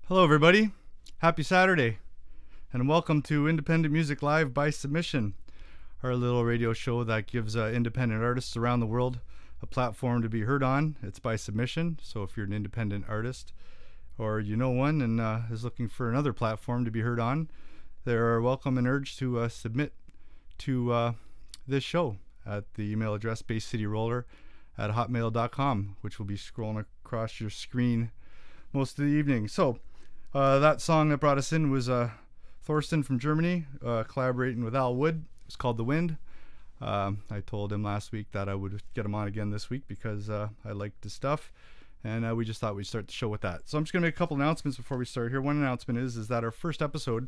Hello everybody, happy Saturday, and welcome to Independent Music Live by Submission, our little radio show that gives independent artists around the world a platform to be heard on. It's by submission, so if you're an independent artist or you know one and is looking for another platform to be heard on, they are welcome and urged to submit to this show at the email address basscityroller@hotmail.com, which will be scrolling across your screen most of the evening. So that song that brought us in was Thorsten from Germany collaborating with Al Wood. It's called The Wind. I told him last week that I would get him on again this week because I liked his stuff, and we just thought we'd start the show with that. So I'm just going to make a couple announcements before we start here. One announcement is that our first episode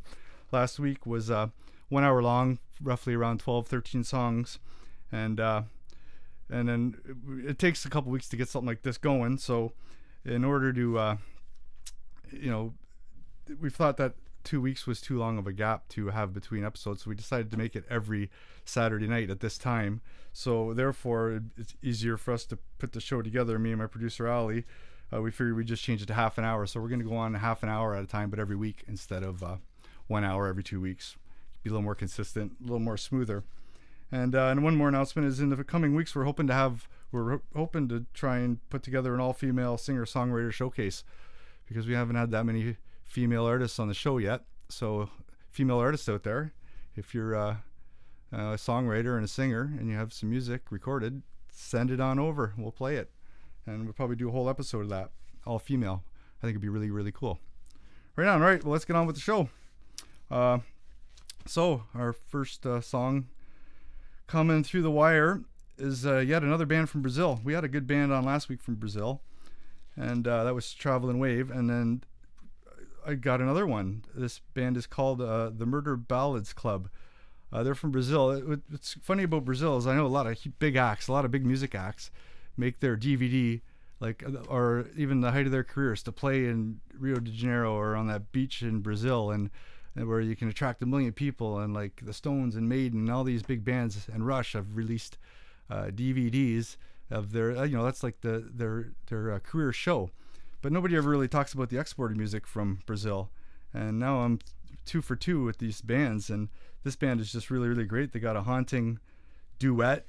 last week was 1 hour long, roughly around 12-13 songs, and then it takes a couple weeks to get something like this going. So in order to we thought that 2 weeks was too long of a gap to have between episodes, so we decided to make it every Saturday night at this time. So therefore, it's easier for us to put the show together. Me and my producer Ali, we figured we'd just change it to half an hour. So we're going to go on half an hour at a time, but every week instead of 1 hour every 2 weeks. Be a little more consistent, a little more smoother. And one more announcement is in the coming weeks we're hoping to try and put together an all-female singer-songwriter showcase, because we haven't had that many female artists on the show yet. So female artists out there, if you're a songwriter and a singer and you have some music recorded, send it on over. We'll play it, and we'll probably do a whole episode of that, all female. I think it'd be really, really cool. Right on. All right, well, let's get on with the show. So our first song coming through the wire is yet another band from Brazil. We had a good band on last week from Brazil, and that was Traveling Wave, and then I got another one. This band is called the Murder Ballads Club. They're from Brazil. What's funny about Brazil is I know a lot of big acts, a lot of big music acts make their DVD, or even the height of their careers, to play in Rio de Janeiro or on that beach in Brazil, and where you can attract 1 million people, and like the Stones and Maiden and all these big bands and Rush have released DVDs of their, that's like their career show. But nobody ever really talks about the exported music from Brazil. And now I'm 2 for 2 with these bands, and this band is just really, really great. They got a haunting duet,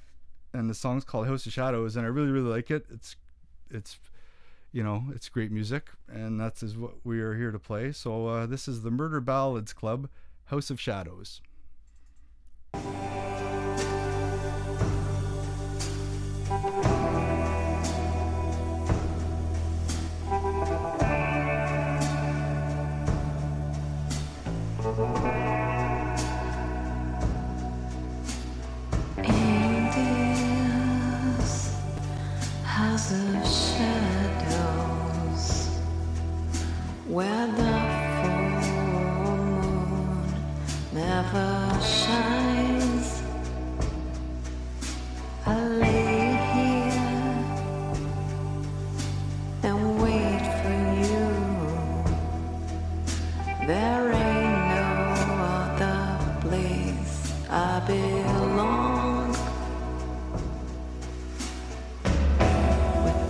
and the song's called House of Shadows, and I really, really like it. It's great music, and that's what we are here to play. So this is the Murder Ballads Club, House of Shadows. House of shadows, where the full moon never shines, I lay here and wait for you. There ain't no other place I belong.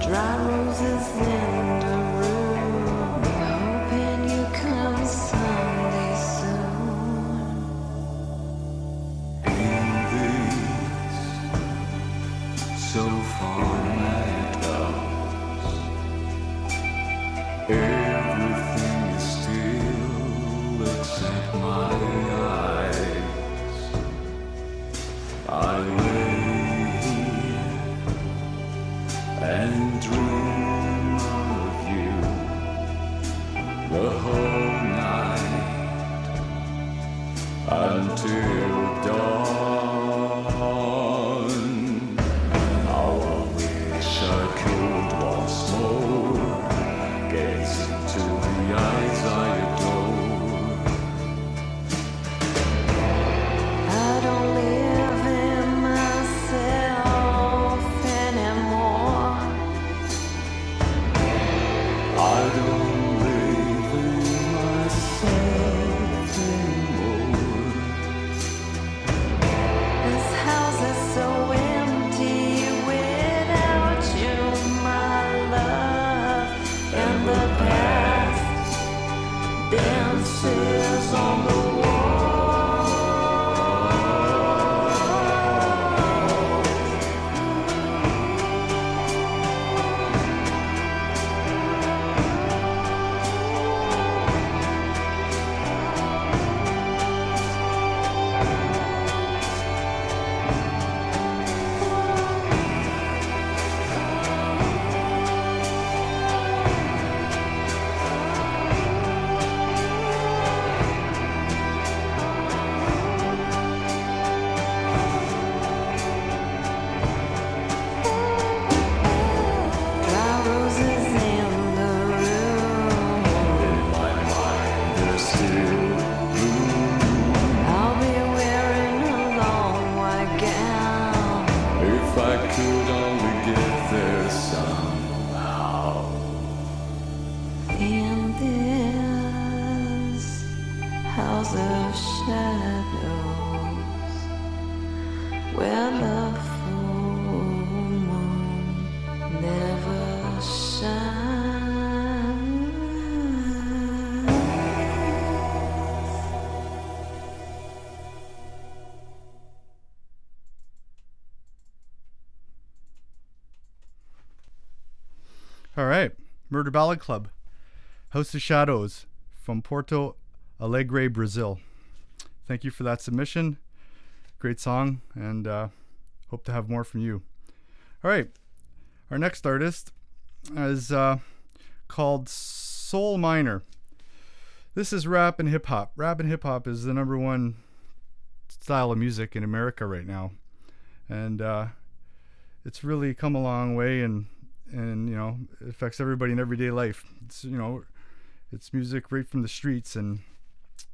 Dry roses in the room, hoping you come someday soon. In this so far goes, everything is still except my eyes. I lay and dream of you the whole night until dawn. How I wish I could once more gaze into the eyes I adore. I don't live in myself anymore. I don't live in myself anymore. says on the house of shadows where the full moon never shines. All right, Murder Ballad Club, House of Shadows from Porto Alegre, Brazil. Thank you for that submission. Great song, and hope to have more from you. All right, our next artist is called Soul Miner. This is rap and hip hop. Rap and hip hop is the #1 style of music in America right now, and it's really come a long way, and you know, it affects everybody in everyday life. It's, you know, it's music right from the streets, and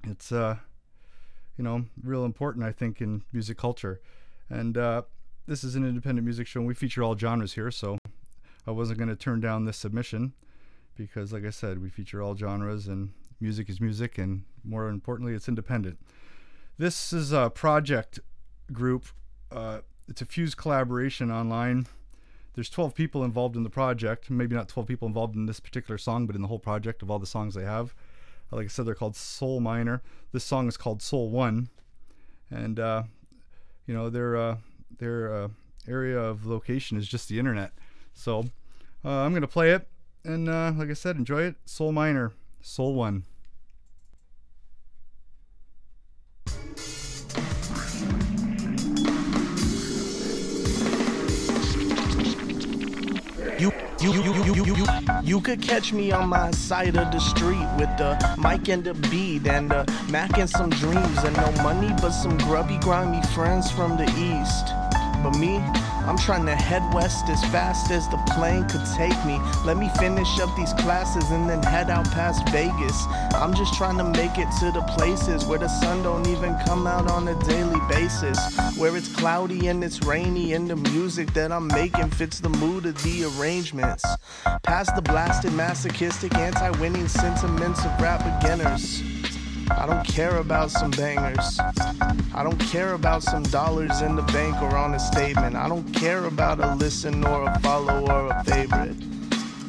it's you know, real important, I think, in music culture. And this is an independent music show, and we feature all genres here, so I wasn't going to turn down this submission because, like I said, we feature all genres, and music is music, and more importantly, it's independent. This is a project group. It's a fused collaboration online. There's 12 people involved in the project. Maybe not 12 people involved in this particular song, but in the whole project of all the songs they have. Like I said, they're called Soul Miner. This song is called Soul One, and you know, their area of location is just the internet. So I'm gonna play it, and like I said, enjoy it. Soul Miner, Soul One. You could catch me on my side of the street with the mic and the beat and the Mac and some dreams and no money but some grubby grimy friends from the east. But me, I'm trying to head west as fast as the plane could take me. Let me finish up these classes and then head out past Vegas. I'm just trying to make it to the places where the sun don't even come out on a daily basis, where it's cloudy and it's rainy and the music that I'm making fits the mood of the arrangements. Past the blasted masochistic anti-winning sentiments of rap beginners. I don't care about some bangers. I don't care about some dollars in the bank or on a statement. I don't care about a listen or a follow or a favorite.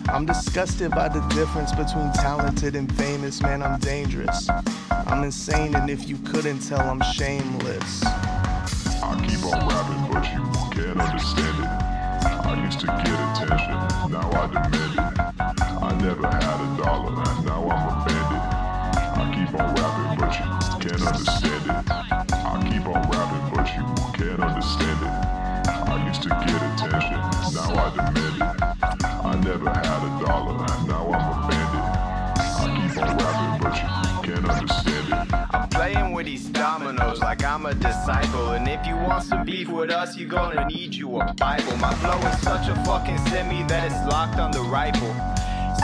I'm disgusted by the difference between talented and famous. Man, I'm dangerous. I'm insane, and if you couldn't tell, I'm shameless. I keep on rapping, but you can't understand it. I used to get attention, now I demand it. I never had a dollar, now I'm a bandit. I keep on rapping, but you can't understand it. I keep on rapping, but you can't understand it. I used to get attention, now I demand it. I never had a dollar, now I'm a bandit. I keep on rapping, but you can't understand it. I'm playing with these dominoes like I'm a disciple, and if you want some beef with us, you're gonna need you a Bible. My flow is such a fucking semi that it's locked on the rifle.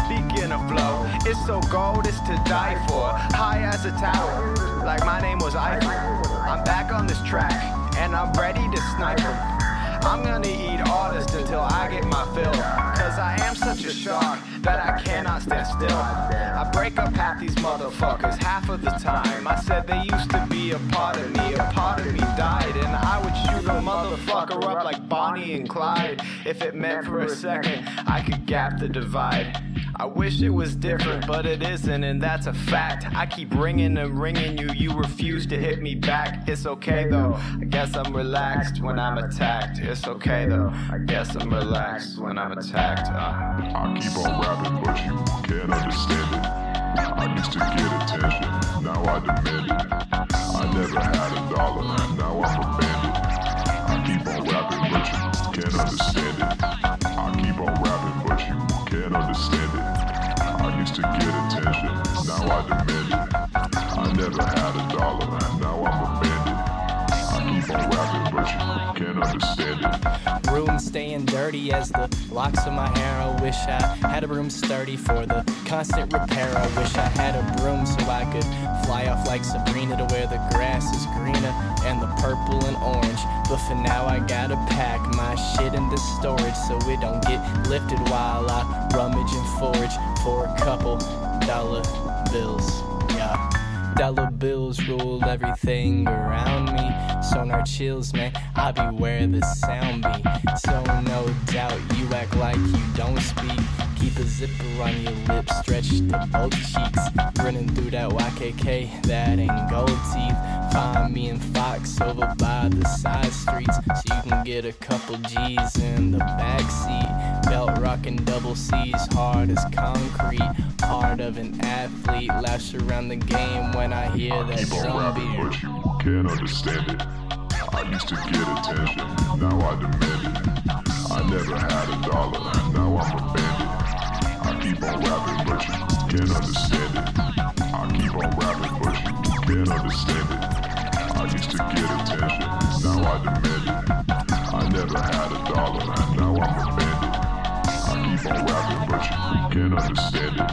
Speaking of flow, it's so gold, it's to die for. High as a tower, like my name was Eiffel. I'm back on this track, and I'm ready to snipe 'em. I'm gonna eat artists until I get my fill, cause I am such a shark that I cannot stand still. I break up half these motherfuckers half of the time. I said they used to be a part of me died, and I would shoot a motherfucker up like Bonnie and Clyde. If it meant for a second I could gap the divide, I wish it was different, but it isn't, and that's a fact. I keep ringing and ringing you, you refuse to hit me back. It's okay though, I guess I'm relaxed when I'm attacked. It's okay though, I guess I'm relaxed when I'm attacked. I keep on rapping, but you can't understand it. I used to get attention, now I demand it. I never had a dollar, now I'm a bandit. I keep on rapping, but you can't understand it. I keep on rapping, but you can't understand it. I used to get attention, now I demand it. I never had a dollar, now I'm a bandit. I keep on rapping, but you can't understand it. Room staying dirty as the locks of my hair. I wish I had a broom sturdy for the constant repair. I wish I had a broom so I could fly off like Sabrina to where the grass is greener and the purple and orange. But for now I gotta pack my shit in the storage so it don't get lifted while I rummage and forage for a couple dollar bills. Yeah. Dollar bills rule everything around me. Sonar chills, man, I be where the sound be. So no doubt you act like you don't speak. Keep a zipper on your lips, stretched to both cheeks. Grinning through that YKK, that ain't gold teeth. Find me in Fox over by the side streets, so you can get a couple G's in the backseat. Belt rocking double C's, hard as concrete. Heart of an athlete, lash around the game when I hear that Keep on drum rapping, beat. but you can't understand it. I used to get attention, now I demand it. I never had a dollar, now I'm a bandit. I keep on rapping, but you can't understand it. I keep on rapping, but you can't understand it. I used to get attention, now I demand it. I never had a dollar, now I'm a bandit. I keep on rapping, but you can't understand it.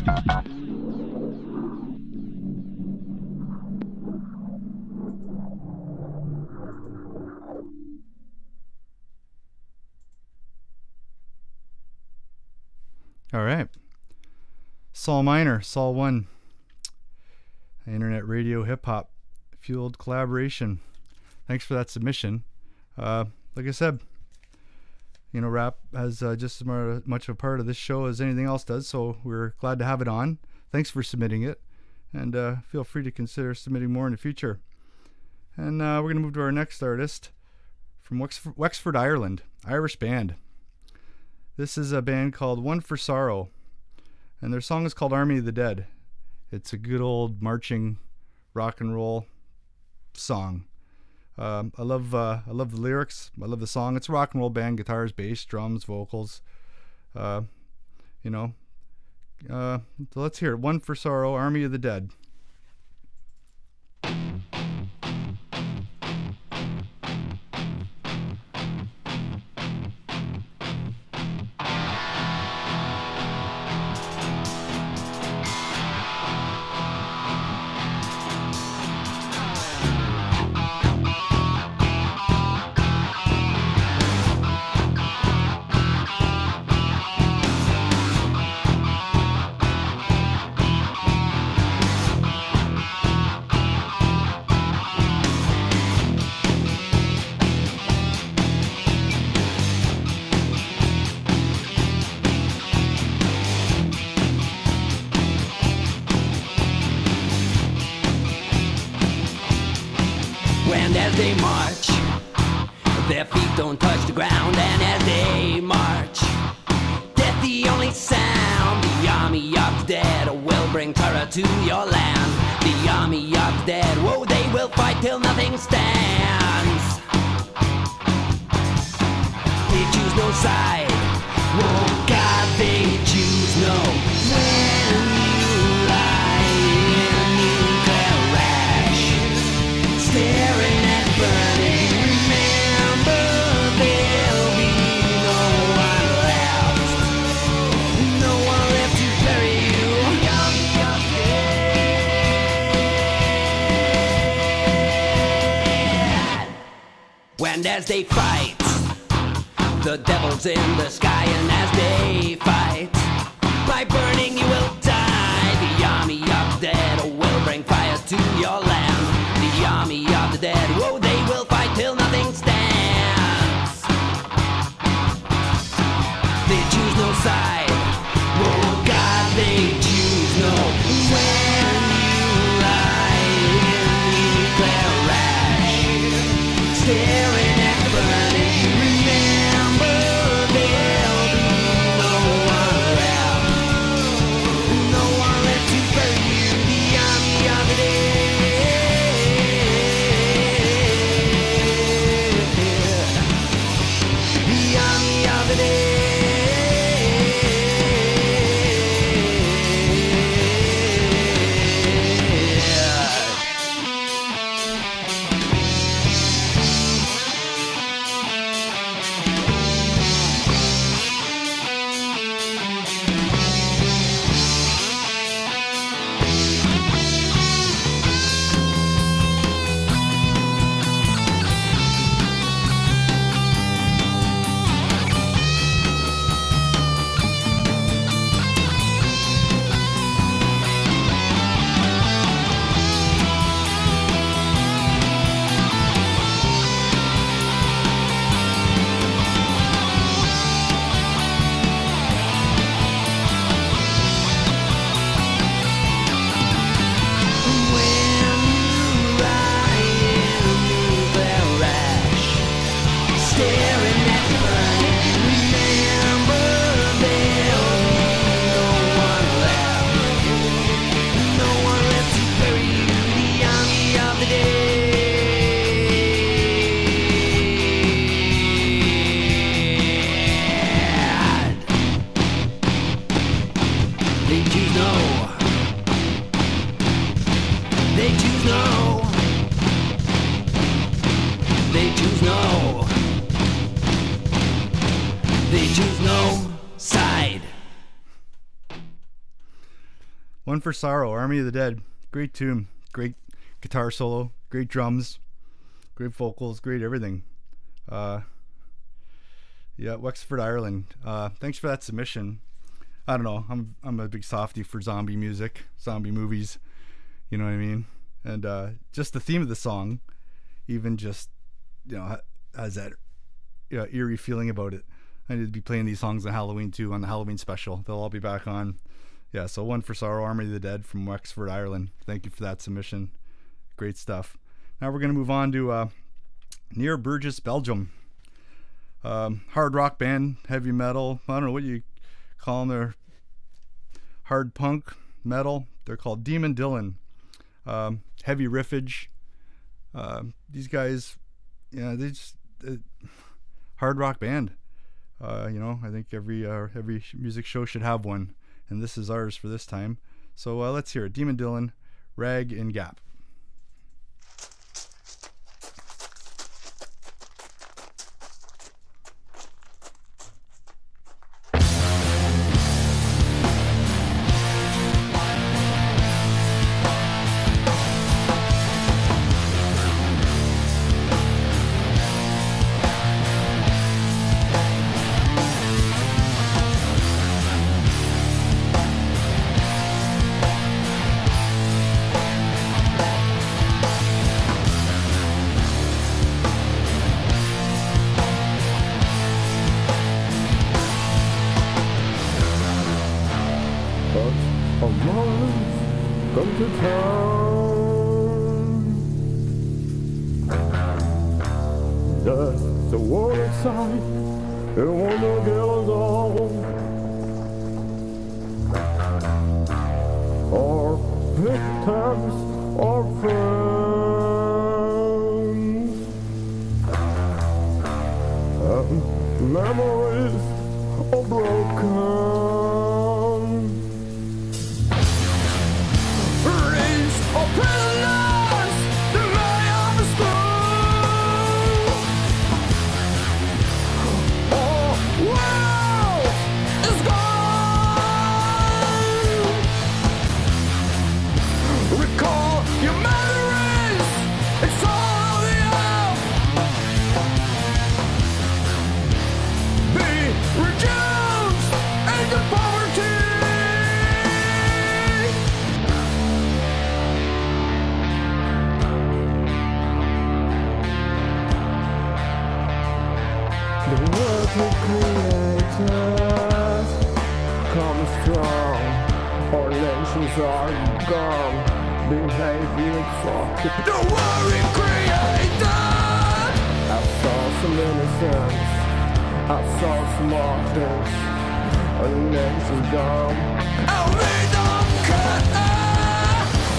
All right. Saul Minor, Saul 1. Internet radio hip hop fueled collaboration. Thanks for that submission. Like I said, rap has just as much of a part of this show as anything else does, so we're glad to have it on. Thanks for submitting it, and feel free to consider submitting more in the future. And we're going to move to our next artist from Wexford, Ireland, Irish band. This is a band called One for Sorrow, and their song is called Army of the Dead. It's a good old marching rock and roll song. I love the lyrics. I love the song. It's a rock and roll band: guitars, bass, drums, vocals. So let's hear it. One for Sorrow, Army of the Dead. And as they march, their feet don't touch the ground. And as they march, death the only sound. The army of the dead will bring terror to your land. The army of the dead, whoa, they will fight till nothing stands. They choose no side, oh God, they choose no. When you lie in nuclear ash, staring at burning, remember there'll be no one left. No one left to bury you. When as they fight, the devil's in the sky, and as they fight, by burning you will die. The army of the dead will bring fire to your land. The army of the dead, whoa, they will fight till nothing stands. They choose no side, oh God, They choose no. They choose no. They choose no side. One for Sorrow, Army of the Dead. Great tune, great guitar solo, great drums, great vocals, great everything. Yeah, Wexford, Ireland. Thanks for that submission. I don't know, I'm a big softie for zombie music, zombie movies, you know what I mean? And just the theme of the song, even just, you know, has that eerie feeling about it. I need to be playing these songs on Halloween too, on the Halloween special. They'll all be back on. Yeah, so One for Sorrow, Army of the Dead from Wexford, Ireland. Thank you for that submission. Great stuff. Now we're going to move on to near Burgess, Belgium. Hard rock band, heavy metal. I don't know what you call them. They're hard punk metal. They're called Demon Dylan. Heavy riffage. These guys, yeah, they just hard rock band. You know, I think every music show should have one, and this is ours for this time. So let's hear it. Demon Dylan, Rag and Gap. Come to town. There's the world outside, and one more girl is all. Our victims, our friends, and memories are broken. Are gone, behaving fucking. Don't worry, creator. I saw some innocence, I saw some offense, and the nation's gone. And we don't care.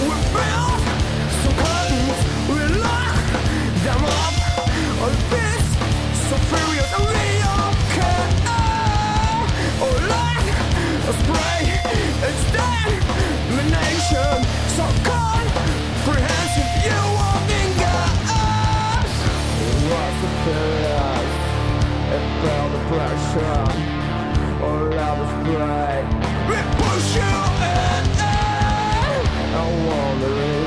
We built some curtains, we locked them up. On this superior, and we don't care. Oh, like a spray, it's dead. Nation, so comprehensive, you walking gas. It was the period, it felt the pressure, all out of spray. We push you in, I'm wondering.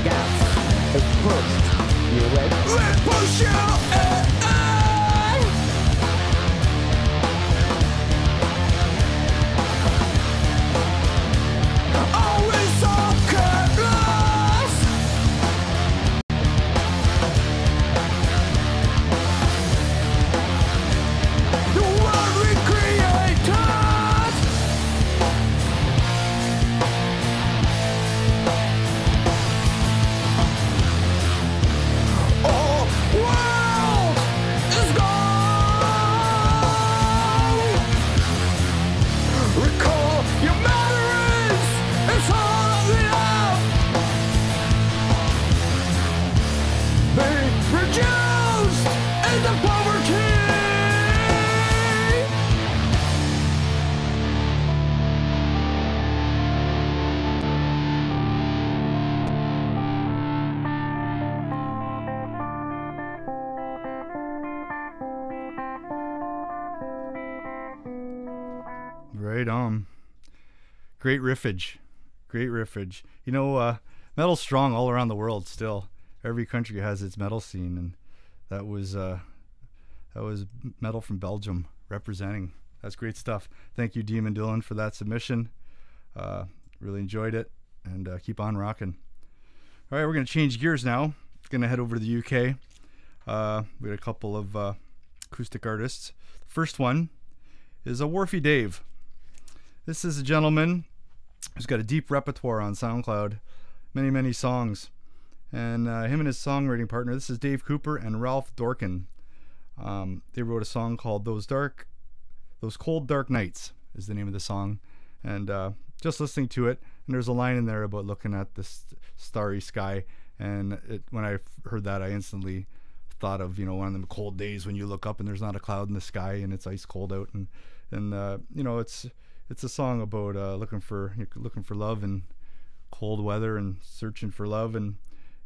gas is pushed you away. Let's push you away. Always so careless. The world we created. Oh, world is gone. Recall your memories. It's all we have. Be reduced into poverty. Right on. Great riffage. Great riffage. You know, metal's strong all around the world still. Every country has its metal scene, and that was metal from Belgium representing. That's great stuff. Thank you, Demon Dylan, for that submission. Really enjoyed it, and keep on rocking. All right, we're going to change gears now. Going to head over to the UK. We had a couple of acoustic artists. The first one is a Wharfie Dave. This is a gentleman who's got a deep repertoire on SoundCloud, many songs, and him and his songwriting partner, this is Dave Cooper and Ralph Dorkin. They wrote a song called Those Cold Dark Nights is the name of the song, and just listening to it, and there's a line in there about looking at this starry sky, and when I heard that, I instantly thought of, you know, one of them cold days when you look up and there's not a cloud in the sky and it's ice cold out, and you know, it's a song about looking for love in cold weather and searching for love, and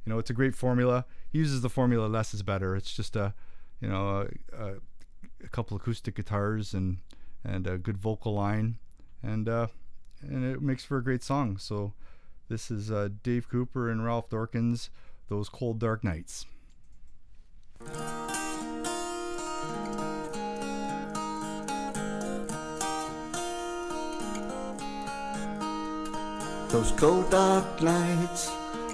you know, it's a great formula. He uses the formula less is better. It's just a couple acoustic guitars and a good vocal line, and it makes for a great song. So this is Dave Cooper and Ralph Dorkins, Those Cold Dark Nights. Those cold dark nights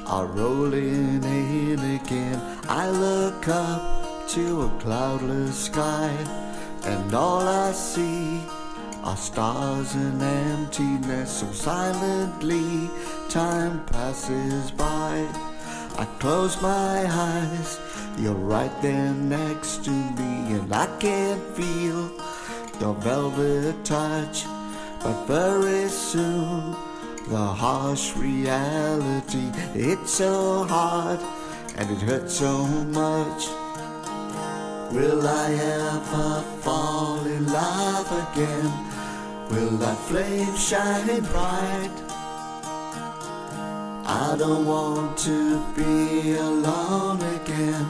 are rolling in again. I look up to a cloudless sky, and all I see are stars and emptiness. So silently time passes by. I close my eyes, you're right there next to me, and I can feel your velvet touch. But very soon the harsh reality, it's so hard and it hurts so much. Will I ever fall in love again? Will that flame shine bright? I don't want to be alone again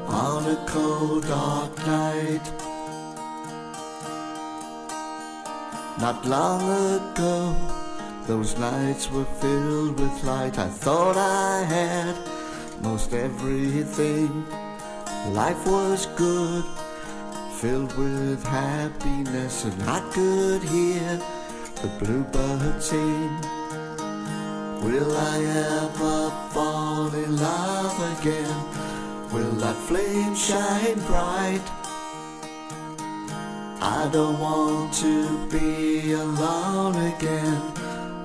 on a cold dark night. Not long ago, those nights were filled with light. I thought I had most everything. Life was good, filled with happiness, and I could hear the bluebird sing. Will I ever fall in love again? Will that flame shine bright? I don't want to be alone again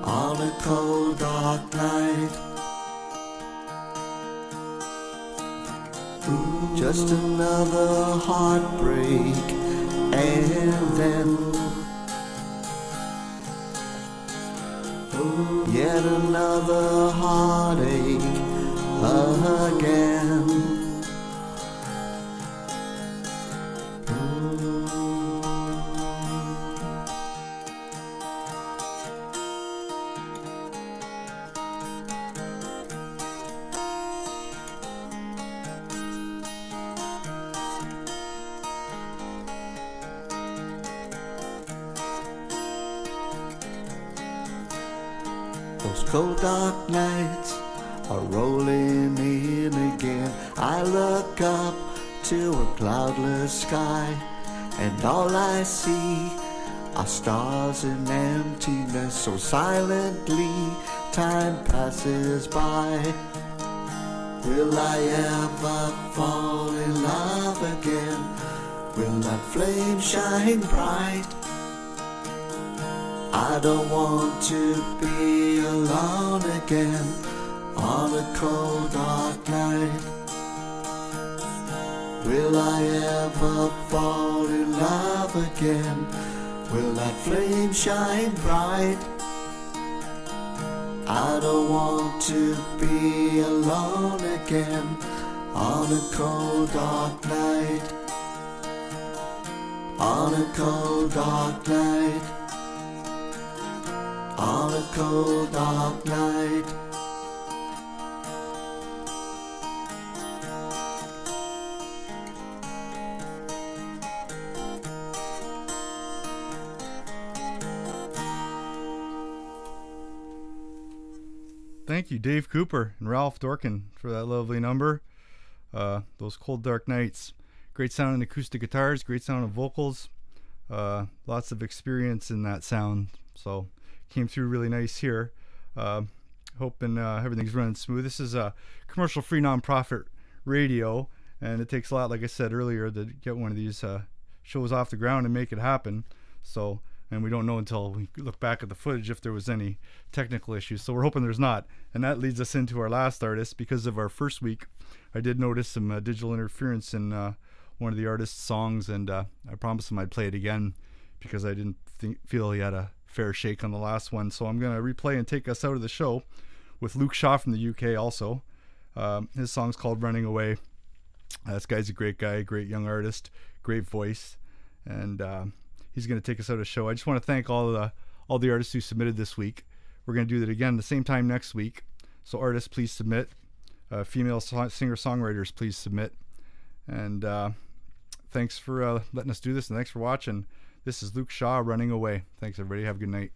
on a cold dark night. Just another heartbreak, and then yet another heartache again. Those cold dark nights are rolling in again. I look up to a cloudless sky, and all I see are stars in emptiness. So silently time passes by. Will I ever fall in love again? Will that flame shine bright? I don't want to be alone again on a cold dark night. Will I ever fall in love again? Will that flame shine bright? I don't want to be alone again on a cold dark night. On a cold dark night. On a cold dark night. Thank you, Dave Cooper and Ralph Dorkin, for that lovely number. Those Cold Dark Nights. Great sound in acoustic guitars, great sound of vocals. Lots of experience in that sound. So came through really nice here. Hoping everything's running smooth. This is a commercial-free non-profit radio, and it takes a lot, like I said earlier, to get one of these shows off the ground and make it happen. So, and we don't know until we look back at the footage if there was any technical issues. So we're hoping there's not. And that leads us into our last artist. Because of our first week, I did notice some digital interference in one of the artist's songs, and I promised him I'd play it again because I didn't feel he had a fair shake on the last one. So I'm going to replay and take us out of the show with Luke Shaw from the UK also. His song's called Running Away. This guy's a great guy, great young artist, great voice, and he's going to take us out of the show. I just want to thank all the artists who submitted this week. We're going to do that again the same time next week. So artists, please submit. Female singer-songwriters, please submit. And thanks for letting us do this, and thanks for watching. This is Luke Shaw, Running Away. Thanks, everybody. Have a good night.